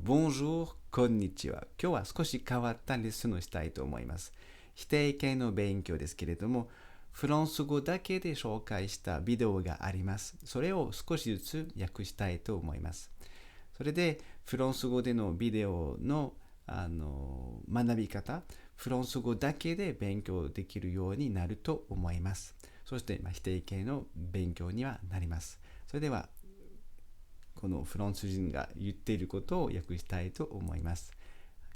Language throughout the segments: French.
Bonjour, こんにちは。今日は少し変わったレッスンをしたいと思います。否定形の勉強ですけれども、フランス語だけで紹介したビデオがあります。それを少しずつ訳したいと思います。それで、フランス語でのビデオの学び方、フランス語だけで勉強できるようになると思います。そして、否定形の勉強にはなります。それでは、このフランス人が言っていることを訳したいと思います。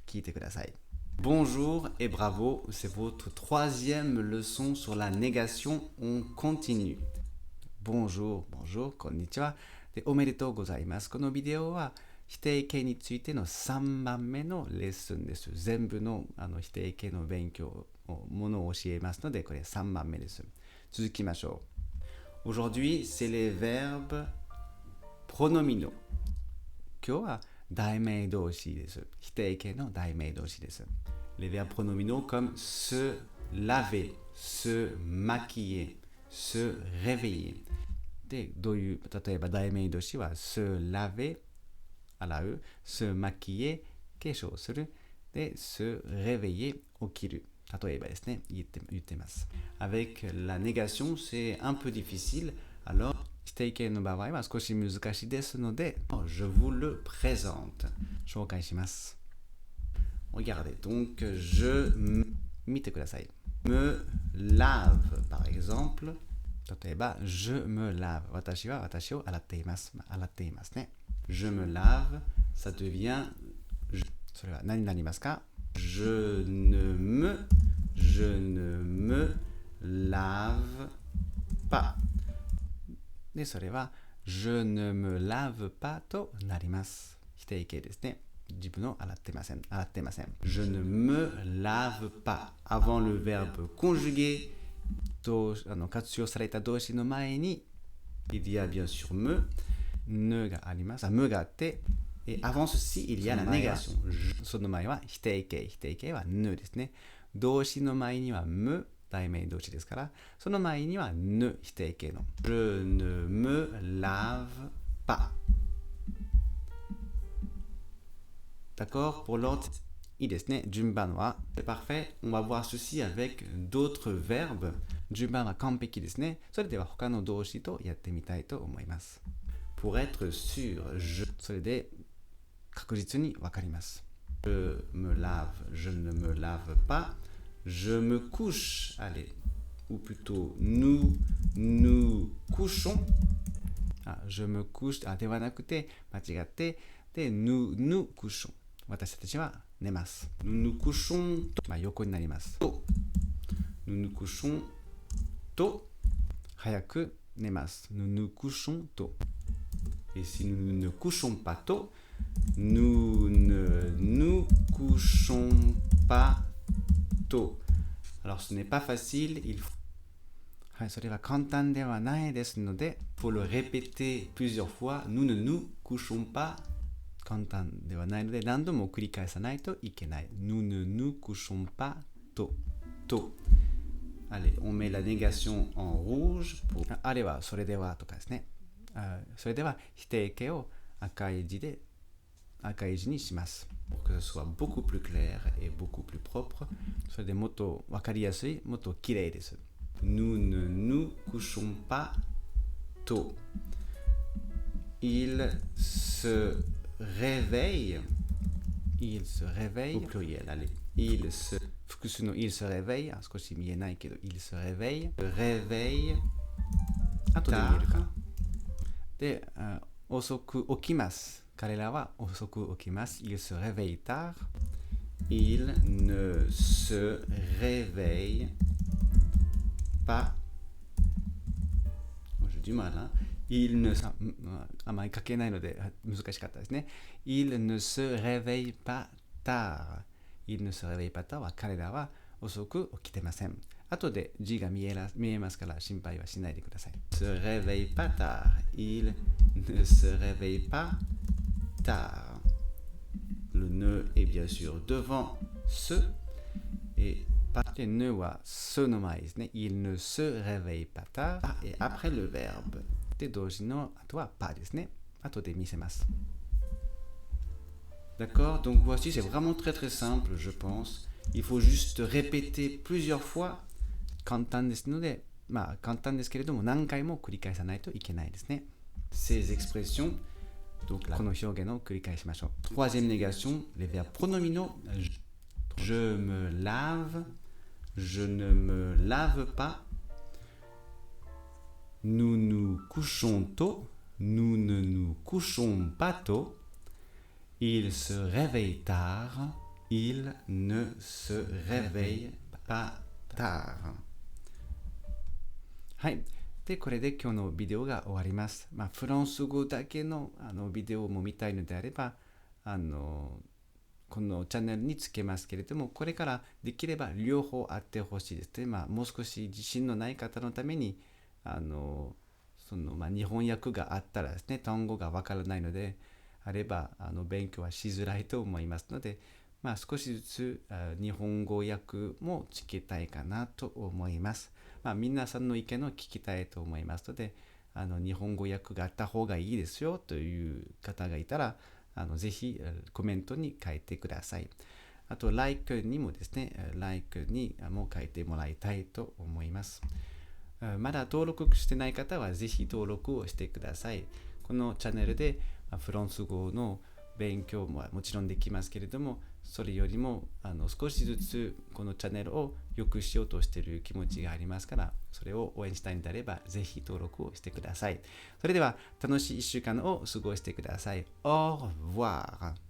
聞いてください。Bonjour et bravo, c'est votre troisième leçon sur la négation. On continue. Bonjour, bonjour, こんにちは。で、おめでとうございます。このビデオは否定形についての3番目のレッスンです。全部の否定形の勉強ものを教えますので、これ3番目です。続きましょう。Aujourd'hui, c'est les verbes pronominaux。今日は代名動詞です。否定形の代名動詞です。Les verbes pronominaux comme se laver, se maquiller, se réveiller。で、どういう、例えば代名動詞は se laver、洗う、se maquiller、化粧する、で、se réveiller、起きる。例えばですね、言ってます。Avec la négation, c'est un peu difficile, alors否定形の場合は少し難しいですので、je vous le présente。紹介します。Regardez, donc見てください。me lave, par exemple。例えば、je me lave。私は私を洗っています。洗っていますね。je me lave, ça devient、それは何になりますか？ je ne me lave pas。で、それは、je ne me lave pas となります。否定形ですね。自分を洗ってません。je ne me lave pas。avant le verbe conjugué、活用された動詞の前に、il y a bien sûr me があります。me があって、et avant ceci, il y a la négation。その前は否定形は ne ですね。動詞の前には me、代名動詞ですから、その前には ne 否定形の je ne me lave pas。 D'accord? Pour l'autre, いいですね。順番は c'est parfait. On va voir ceci avec d'autres verbes。 順番は完璧ですね。それでは他の動詞とやってみたいと思います。pour être sûr、それで確実にわかります。je me lave, je ne me lave pas。je me couche, allez, ou plutôt nous couchons。je me couche、ではなくて、間違って、で、nous couchons。私たちは寝ます。nous couchons と、横になります。nous couchons と、早く寝ます。nous couchons と。et si nous ne couchons pas tôt, nous ne nous couchons pas tôt。 alors ce n'est pas facile, il faut、それは簡単ではないですので、pour le répéter plusieurs fois、 nous ne nous couchons pas。 簡単ではないので何度も繰り返さないといけない。 nous ne nous couchons pas tôt。 allez, on met la négation en rouge pour... あれはそれではとかですね。それでは否定形を赤い字にします。pour que ce soit beaucoup plus clair et beaucoup plus propre。 それでもっと分かりやすい、もっときれいです。nous ne nous couchons pas tôt。 il se réveille au pluriel。 allez,複数の il se réveille、 少し見えないけど il se réveille。 後で見えるかな。で、遅く起きます。彼らは遅く起きます。il se réveille tard。 il ne se réveille pas。 j'ai du mal、il ne、あまり書けないので難しかったですね。il ne se réveille pas tard。 il ne se réveille pas tard は彼らは遅く起きてません。後で字が見えますから心配はしないでください。se réveille pas tard。 il ne se réveille pas tard。 le ne est bien sûr devant se et pas de ne は se の前ですね。il ne se réveille pas tard et après le verbe。 で動詞の後はpasですね。後で見せます。D'accord? Donc voici, c'est vraiment très très simple, je pense. Il faut juste répéter plusieurs fois. 簡単ですので、まあ簡単ですけれども何回も繰り返さないといけないですね。Ces expressions, donc この表現を繰り返しましょう。Troisième négation, les verbes pronominaux. Je me lave, je ne me lave pas. Nous nous couchons tôt, nous ne nous couchons pas tôt. Il se réveille tard, il ne se réveille pas tard. はい。で、これで今日のビデオが終わります。フランス語だけのビデオも見たいのであれば、このチャンネルにつけますけれども、これからできれば両方あってほしいですね。もう少し自信のない方のために、日本訳があったらですね、単語がわからないのであれば勉強はしづらいと思いますので、少しずつ日本語訳もつけたいかなと思います。皆さんの意見を聞きたいと思いますので、日本語訳があった方がいいですよという方がいたら、ぜひコメントに書いてください。あと、like にもですね、like にも書いてもらいたいと思います。まだ登録してない方はぜひ登録をしてください。このチャンネルでフランス語の勉強ももちろんできますけれども、それよりも少しずつこのチャンネルを良くしようとしている気持ちがありますから、それを応援したいのであればぜひ登録をしてください。それでは楽しい1週間を過ごしてください。Au revoir。